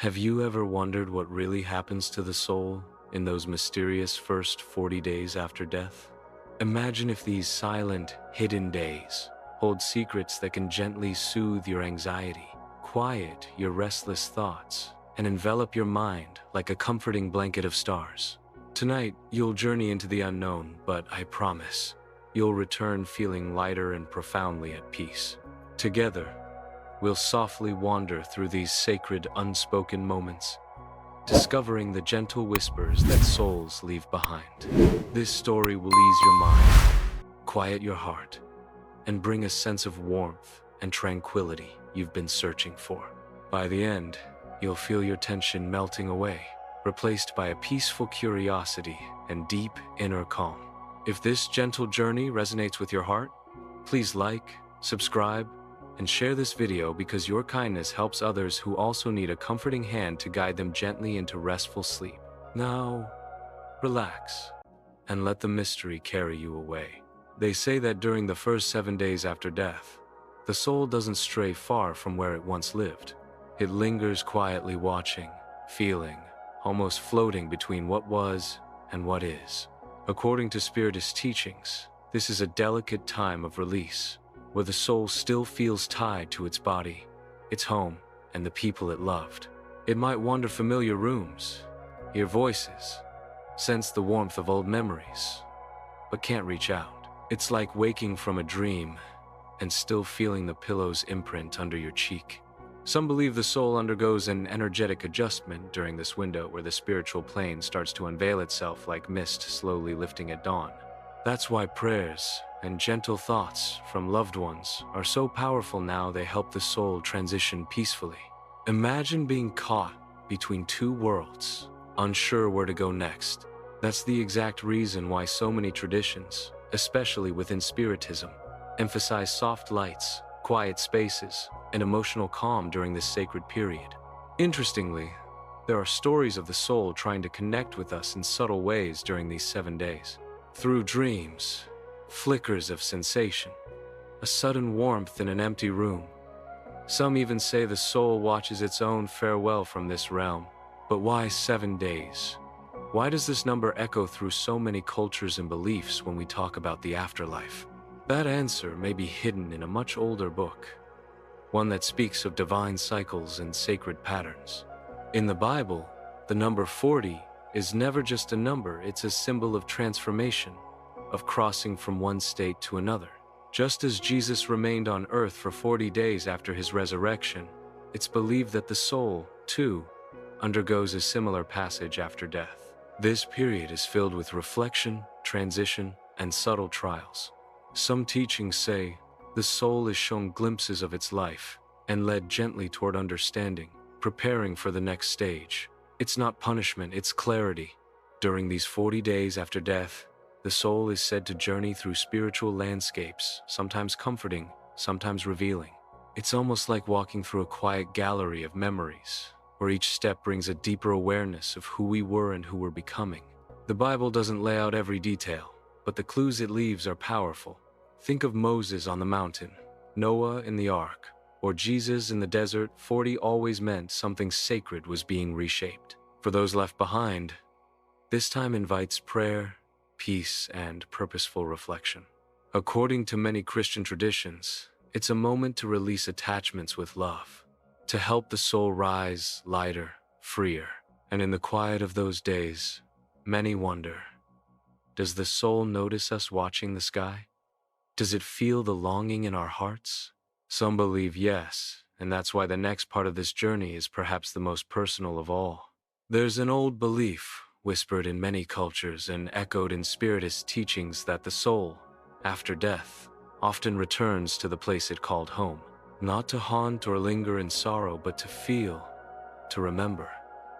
Have you ever wondered what really happens to the soul in those mysterious first 40 days after death? Imagine if these silent, hidden days hold secrets that can gently soothe your anxiety, quiet your restless thoughts, and envelop your mind like a comforting blanket of stars. Tonight, you'll journey into the unknown, but I promise, you'll return feeling lighter and profoundly at peace. Together, we'll softly wander through these sacred, unspoken moments, discovering the gentle whispers that souls leave behind. This story will ease your mind, quiet your heart, and bring a sense of warmth and tranquility you've been searching for. By the end, you'll feel your tension melting away, replaced by a peaceful curiosity and deep inner calm. If this gentle journey resonates with your heart, please like, subscribe, and share this video because your kindness helps others who also need a comforting hand to guide them gently into restful sleep. Now, relax and let the mystery carry you away. They say that during the first 7 days after death, the soul doesn't stray far from where it once lived. It lingers quietly watching, feeling, almost floating between what was and what is. According to Spiritist teachings, this is a delicate time of release, where the soul still feels tied to its body, its home, and the people it loved. It might wander familiar rooms, hear voices, sense the warmth of old memories, but can't reach out. It's like waking from a dream and still feeling the pillow's imprint under your cheek. Some believe the soul undergoes an energetic adjustment during this window where the spiritual plane starts to unveil itself like mist slowly lifting at dawn. That's why prayers and gentle thoughts from loved ones are so powerful now. They help the soul transition peacefully. Imagine being caught between two worlds, unsure where to go next. That's the exact reason why so many traditions, especially within Spiritism, emphasize soft lights, quiet spaces, and emotional calm during this sacred period. Interestingly, there are stories of the soul trying to connect with us in subtle ways during these 7 days. Through dreams, flickers of sensation, a sudden warmth in an empty room. Some even say the soul watches its own farewell from this realm. But why 7 days? Why does this number echo through so many cultures and beliefs when we talk about the afterlife? That answer may be hidden in a much older book, one that speaks of divine cycles and sacred patterns. In the Bible, the number 40 is never just a number, it's a symbol of transformation, of crossing from one state to another. Just as Jesus remained on earth for 40 days after his resurrection, it's believed that the soul, too, undergoes a similar passage after death. This period is filled with reflection, transition, and subtle trials. Some teachings say the soul is shown glimpses of its life and led gently toward understanding, preparing for the next stage. It's not punishment, it's clarity. During these 40 days after death, the soul is said to journey through spiritual landscapes, sometimes comforting, sometimes revealing. It's almost like walking through a quiet gallery of memories, where each step brings a deeper awareness of who we were and who we're becoming. The Bible doesn't lay out every detail, but the clues it leaves are powerful. Think of Moses on the mountain, Noah in the ark, or Jesus in the desert. 40 always meant something sacred was being reshaped. For those left behind, this time invites prayer, peace, and purposeful reflection. According to many Christian traditions, it's a moment to release attachments with love, to help the soul rise lighter, freer. And in the quiet of those days, many wonder, does the soul notice us watching the sky? Does it feel the longing in our hearts? Some believe yes, and that's why the next part of this journey is perhaps the most personal of all. There's an old belief, whispered in many cultures and echoed in Spiritist teachings, that the soul, after death, often returns to the place it called home, not to haunt or linger in sorrow, but to feel, to remember.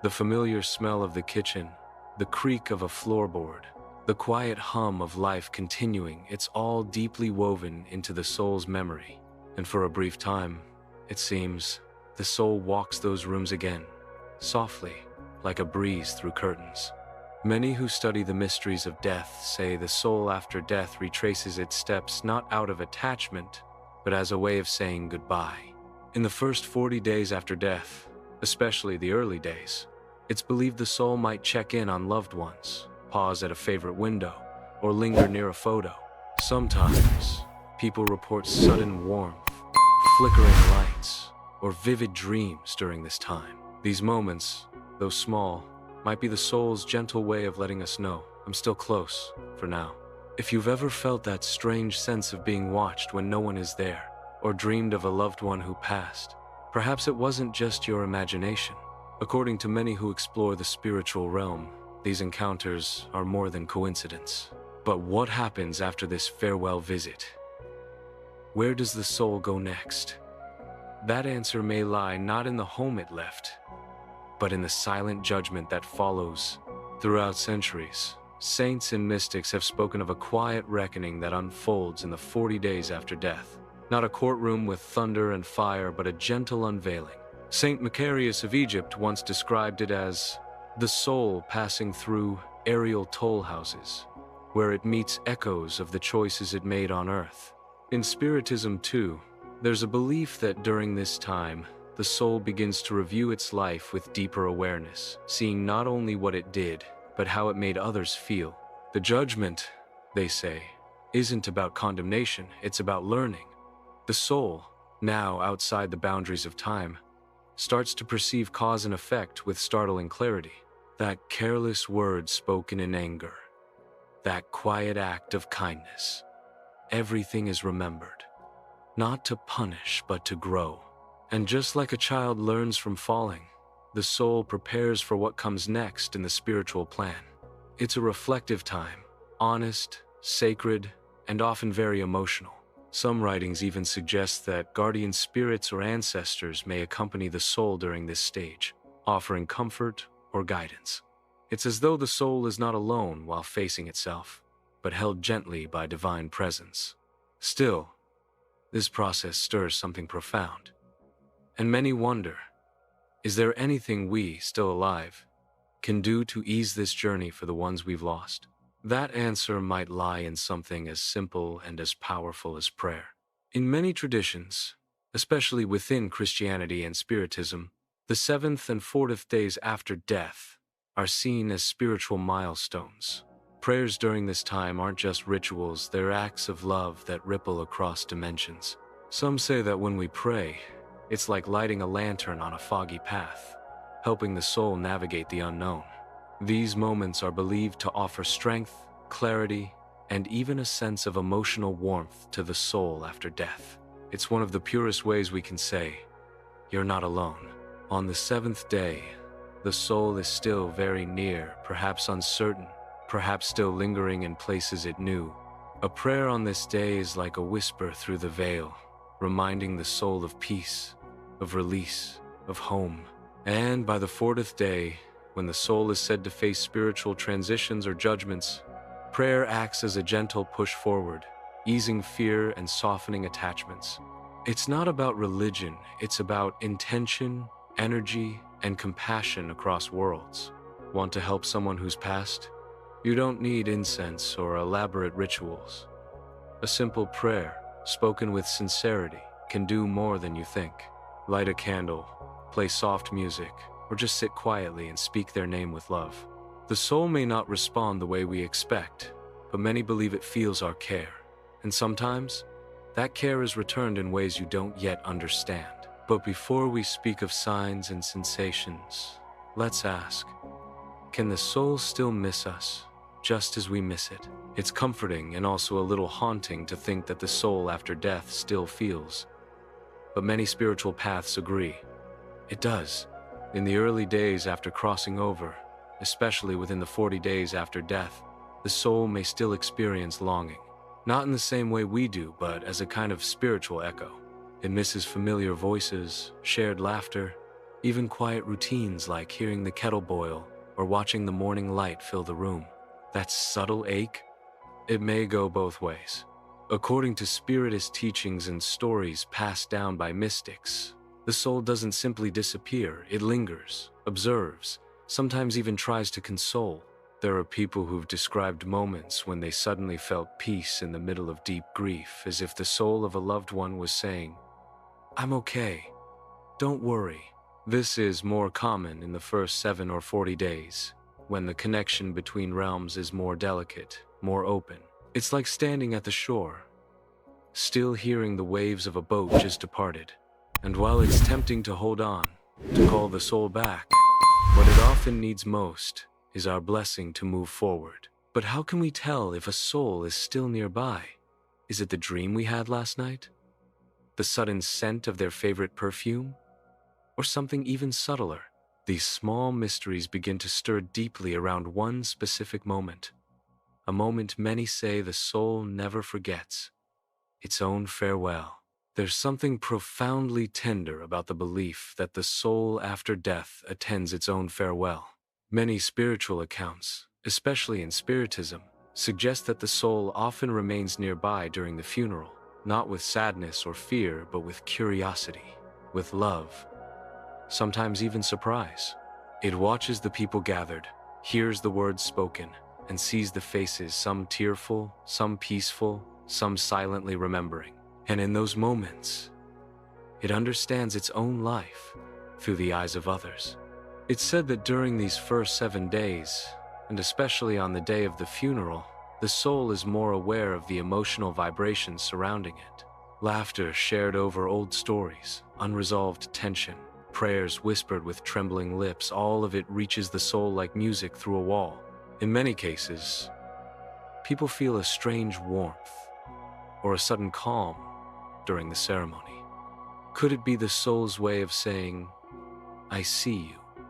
The familiar smell of the kitchen, the creak of a floorboard, the quiet hum of life continuing, it's all deeply woven into the soul's memory. And for a brief time, it seems, the soul walks those rooms again, softly, like a breeze through curtains. Many who study the mysteries of death say the soul after death retraces its steps not out of attachment, but as a way of saying goodbye. In the first 40 days after death, especially the early days. It's believed the soul might check in on loved ones, pause at a favorite window, or linger near a photo. Sometimes, people report sudden warmth, flickering lights, or vivid dreams during this time. These moments, though small, might be the soul's gentle way of letting us know, I'm still close, for now. If you've ever felt that strange sense of being watched when no one is there, or dreamed of a loved one who passed, perhaps it wasn't just your imagination. According to many who explore the spiritual realm, these encounters are more than coincidence. But what happens after this farewell visit? Where does the soul go next? That answer may lie not in the home it left, but in the silent judgment that follows. Throughout centuries, saints and mystics have spoken of a quiet reckoning that unfolds in the 40 days after death. Not a courtroom with thunder and fire, but a gentle unveiling. Saint Macarius of Egypt once described it as the soul passing through aerial toll houses, where it meets echoes of the choices it made on earth. In Spiritism too, there's a belief that during this time, the soul begins to review its life with deeper awareness, seeing not only what it did, but how it made others feel. The judgment, they say, isn't about condemnation, it's about learning. The soul, now outside the boundaries of time, starts to perceive cause and effect with startling clarity. That careless word spoken in anger, that quiet act of kindness, everything is remembered. Not to punish, but to grow. And just like a child learns from falling, the soul prepares for what comes next in the spiritual plan. It's a reflective time, honest, sacred, and often very emotional. Some writings even suggest that guardian spirits or ancestors may accompany the soul during this stage, offering comfort or guidance. It's as though the soul is not alone while facing itself, but held gently by divine presence. Still, this process stirs something profound. And many wonder, is there anything we, still alive, can do to ease this journey for the ones we've lost? That answer might lie in something as simple and as powerful as prayer. In many traditions, especially within Christianity and Spiritism, the 7th and 40th days after death are seen as spiritual milestones. Prayers during this time aren't just rituals, they're acts of love that ripple across dimensions. Some say that when we pray, it's like lighting a lantern on a foggy path, helping the soul navigate the unknown. These moments are believed to offer strength, clarity, and even a sense of emotional warmth to the soul after death. It's one of the purest ways we can say, you're not alone. On the 7th day, the soul is still very near, perhaps uncertain, perhaps still lingering in places it knew. A prayer on this day is like a whisper through the veil, reminding the soul of peace, of release, of home. And by the 40th day, when the soul is said to face spiritual transitions or judgments, prayer acts as a gentle push forward, easing fear and softening attachments. It's not about religion, it's about intention, energy, and compassion across worlds. Want to help someone who's passed? You don't need incense or elaborate rituals. A simple prayer, spoken with sincerity, can do more than you think. Light a candle, play soft music, or just sit quietly and speak their name with love. The soul may not respond the way we expect, but many believe it feels our care. And sometimes, that care is returned in ways you don't yet understand. But before we speak of signs and sensations, let's ask, can the soul still miss us, just as we miss it? It's comforting and also a little haunting to think that the soul after death still feels. But many spiritual paths agree. It does. In the early days after crossing over, especially within the 40 days after death, the soul may still experience longing. Not in the same way we do, but as a kind of spiritual echo. It misses familiar voices, shared laughter, even quiet routines like hearing the kettle boil or watching the morning light fill the room. That subtle ache? It may go both ways. According to Spiritist teachings and stories passed down by mystics, the soul doesn't simply disappear, it lingers, observes, sometimes even tries to console. There are people who've described moments when they suddenly felt peace in the middle of deep grief, as if the soul of a loved one was saying, I'm okay, don't worry, This is more common in the first 7 or 40 days, when the connection between realms is more delicate, more open. It's like standing at the shore, still hearing the waves of a boat just departed. And while it's tempting to hold on, to call the soul back, what it often needs most is our blessing to move forward. But how can we tell if a soul is still nearby? Is it the dream we had last night? The sudden scent of their favorite perfume? Or something even subtler? These small mysteries begin to stir deeply around one specific moment. A moment many say the soul never forgets. Its own farewell. There's something profoundly tender about the belief that the soul after death attends its own farewell. Many spiritual accounts, especially in Spiritism, suggest that the soul often remains nearby during the funeral, not with sadness or fear, but with curiosity, with love, sometimes even surprise. It watches the people gathered, hears the words spoken, and sees the faces, some tearful, some peaceful, some silently remembering. And in those moments, it understands its own life through the eyes of others. It's said that during these first 7 days, and especially on the day of the funeral, the soul is more aware of the emotional vibrations surrounding it. Laughter shared over old stories, unresolved tension, prayers whispered with trembling lips, all of it reaches the soul like music through a wall. In many cases, people feel a strange warmth or a sudden calm during the ceremony. Could it be the soul's way of saying, I see you,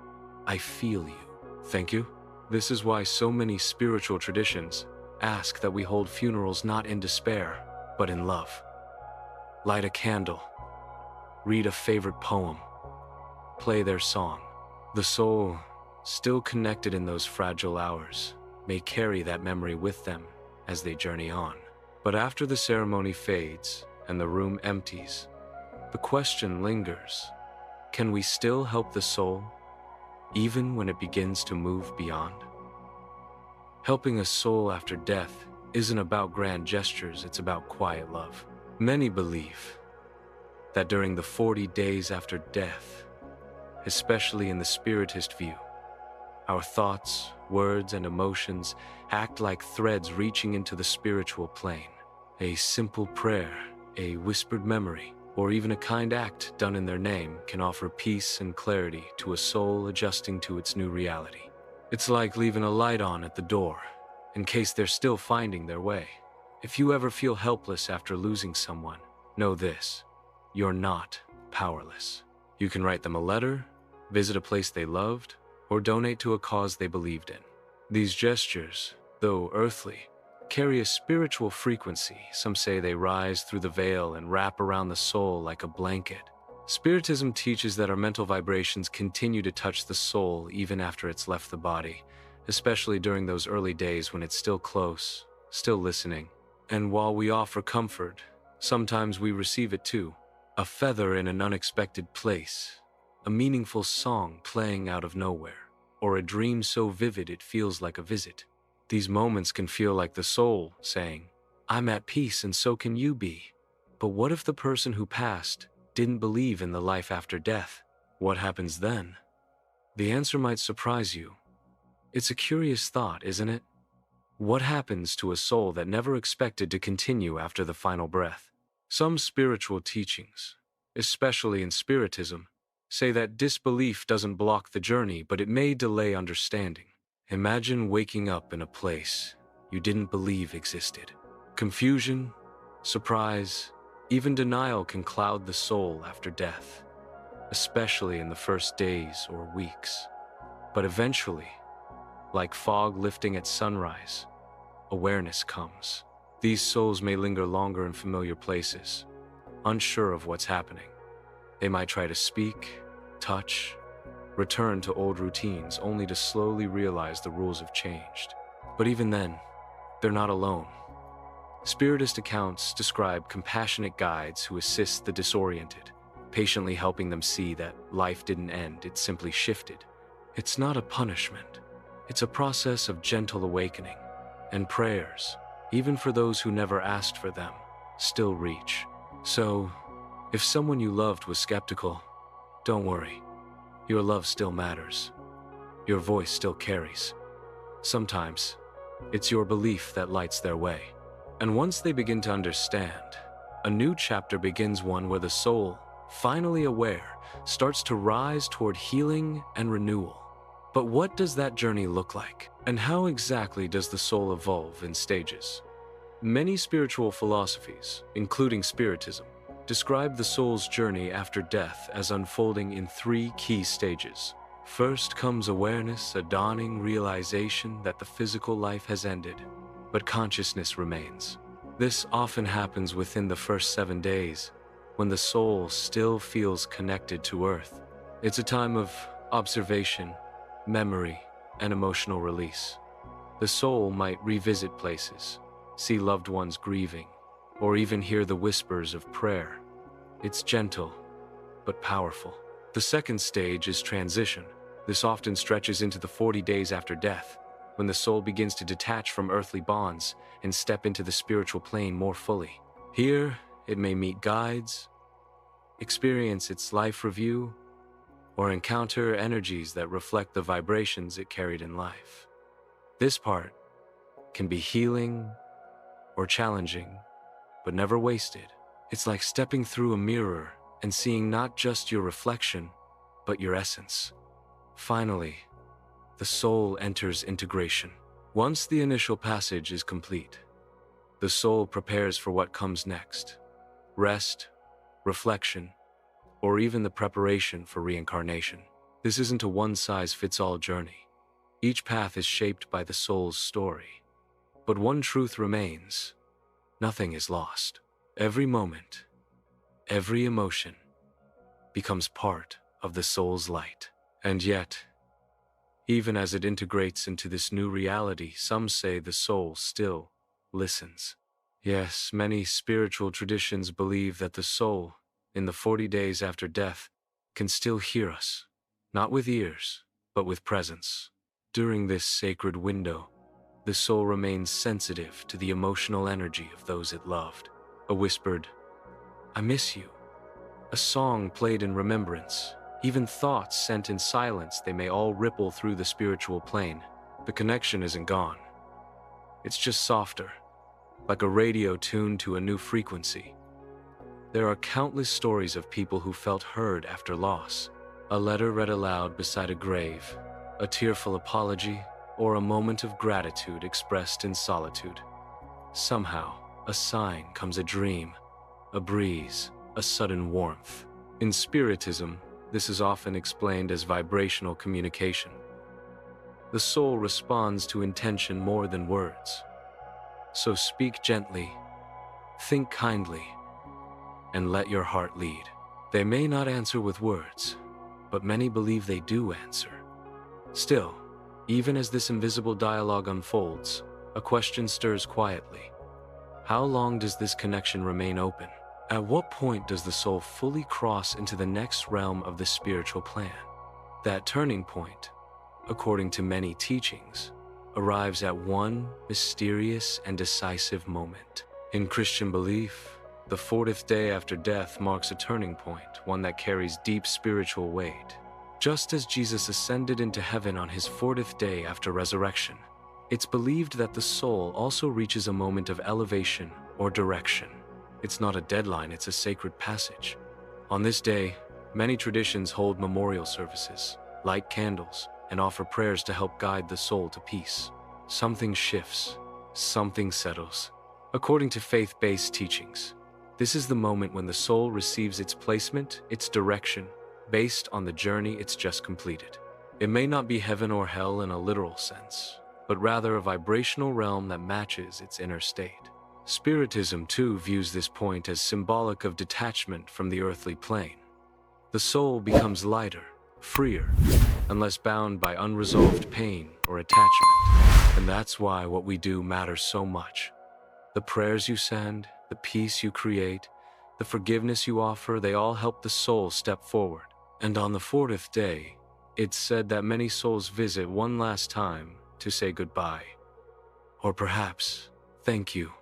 I feel you, thank you? This is why so many spiritual traditions ask that we hold funerals not in despair, but in love. Light a candle, read a favorite poem, play their song. The soul, still connected in those fragile hours, may carry that memory with them as they journey on. But after the ceremony fades and the room empties, the question lingers: can we still help the soul, even when it begins to move beyond? Helping a soul after death isn't about grand gestures, it's about quiet love. Many believe that during the 40 days after death, especially in the Spiritist view, our thoughts, words, and emotions act like threads reaching into the spiritual plane. A simple prayer, a whispered memory, or even a kind act done in their name can offer peace and clarity to a soul adjusting to its new reality. It's like leaving a light on at the door, in case they're still finding their way. If you ever feel helpless after losing someone, know this: you're not powerless. You can write them a letter, visit a place they loved, or donate to a cause they believed in. These gestures, though earthly, carry a spiritual frequency. Some say they rise through the veil and wrap around the soul like a blanket. Spiritism teaches that our mental vibrations continue to touch the soul even after it's left the body, especially during those early days when it's still close, still listening. And while we offer comfort, sometimes we receive it too. A feather in an unexpected place, a meaningful song playing out of nowhere, or a dream so vivid it feels like a visit. These moments can feel like the soul saying, I'm at peace and so can you be. But what if the person who passed didn't believe in the life after death? What happens then? The answer might surprise you. It's a curious thought, isn't it? What happens to a soul that never expected to continue after the final breath? Some spiritual teachings, especially in Spiritism, say that disbelief doesn't block the journey, but it may delay understanding. Imagine waking up in a place you didn't believe existed. Confusion, surprise, even denial can cloud the soul after death, especially in the first days or weeks. But eventually, like fog lifting at sunrise, awareness comes. These souls may linger longer in familiar places, unsure of what's happening. They might try to speak, touch, return to old routines, only to slowly realize the rules have changed. But even then, they're not alone. Spiritist accounts describe compassionate guides who assist the disoriented, patiently helping them see that life didn't end, it simply shifted. It's not a punishment. It's a process of gentle awakening, and prayers, even for those who never asked for them, still reach. So, if someone you loved was skeptical, don't worry. Your love still matters. Your voice still carries. Sometimes, it's your belief that lights their way. And once they begin to understand, a new chapter begins, one where the soul, finally aware, starts to rise toward healing and renewal. But what does that journey look like? And how exactly does the soul evolve in stages? Many spiritual philosophies, including Spiritism, describe the soul's journey after death as unfolding in three key stages. First comes awareness, a dawning realization that the physical life has ended, but consciousness remains. This often happens within the first 7 days, when the soul still feels connected to Earth. It's a time of observation, memory, and emotional release. The soul might revisit places, see loved ones grieving, or even hear the whispers of prayer. It's gentle, but powerful. The second stage is transition. This often stretches into the 40 days after death, when the soul begins to detach from earthly bonds and step into the spiritual plane more fully. Here, it may meet guides, experience its life review, or encounter energies that reflect the vibrations it carried in life. This part can be healing or challenging, but never wasted. It's like stepping through a mirror and seeing not just your reflection, but your essence. Finally, the soul enters integration. Once the initial passage is complete, the soul prepares for what comes next: rest, reflection, or even the preparation for reincarnation. This isn't a one-size-fits-all journey. Each path is shaped by the soul's story. But one truth remains: nothing is lost. Every moment, every emotion becomes part of the soul's light. And yet, even as it integrates into this new reality, some say the soul still listens. Yes, many spiritual traditions believe that the soul, in the 40 days after death, can still hear us, not with ears, but with presence. During this sacred window, the soul remains sensitive to the emotional energy of those it loved. A whispered, "I miss you," a song played in remembrance, even thoughts sent in silence, they may all ripple through the spiritual plane. The connection isn't gone. It's just softer, like a radio tuned to a new frequency. There are countless stories of people who felt heard after loss. A letter read aloud beside a grave, a tearful apology, or a moment of gratitude expressed in solitude. Somehow, a sign comes, a dream, a breeze, a sudden warmth. In Spiritism, this is often explained as vibrational communication. The soul responds to intention more than words. So speak gently, think kindly, and let your heart lead. They may not answer with words, but many believe they do answer. Still, even as this invisible dialogue unfolds, a question stirs quietly. How long does this connection remain open? At what point does the soul fully cross into the next realm of the spiritual plan? That turning point, according to many teachings, arrives at one mysterious and decisive moment. In Christian belief, the 40th day after death marks a turning point, one that carries deep spiritual weight. Just as Jesus ascended into heaven on his 40th day after resurrection, it's believed that the soul also reaches a moment of elevation or direction. It's not a deadline, it's a sacred passage. On this day, many traditions hold memorial services, light candles, and offer prayers to help guide the soul to peace. Something shifts, something settles. According to faith-based teachings, this is the moment when the soul receives its placement, its direction, based on the journey it's just completed. It may not be heaven or hell in a literal sense, but rather a vibrational realm that matches its inner state. Spiritism, too, views this point as symbolic of detachment from the earthly plane. The soul becomes lighter, freer, and less bound by unresolved pain or attachment. And that's why what we do matters so much. The prayers you send, the peace you create, the forgiveness you offer, they all help the soul step forward. And on the 40th day, it's said that many souls visit one last time to say goodbye. Or perhaps, thank you.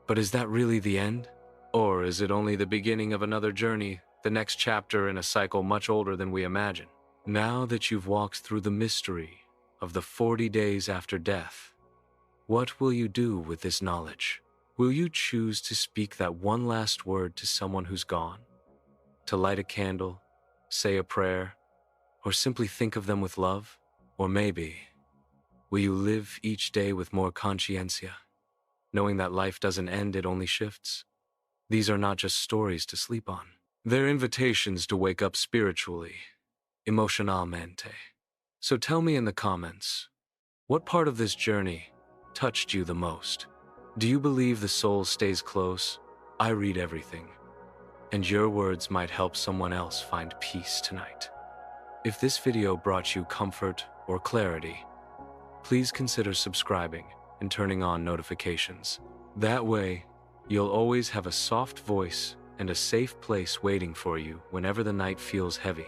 But is that really the end? Or is it only the beginning of another journey, the next chapter in a cycle much older than we imagine? Now that you've walked through the mystery of the 40 days after death, what will you do with this knowledge? Will you choose to speak that one last word to someone who's gone? To light a candle, say a prayer, or simply think of them with love? Or maybe, will you live each day with more conscientia, knowing that life doesn't end, it only shifts? These are not just stories to sleep on. They're invitations to wake up spiritually, emocionalmente. So tell me in the comments, what part of this journey touched you the most? Do you believe the soul stays close? I read everything, and your words might help someone else find peace tonight. If this video brought you comfort or clarity, please consider subscribing and turning on notifications. That way, you'll always have a soft voice and a safe place waiting for you whenever the night feels heavy.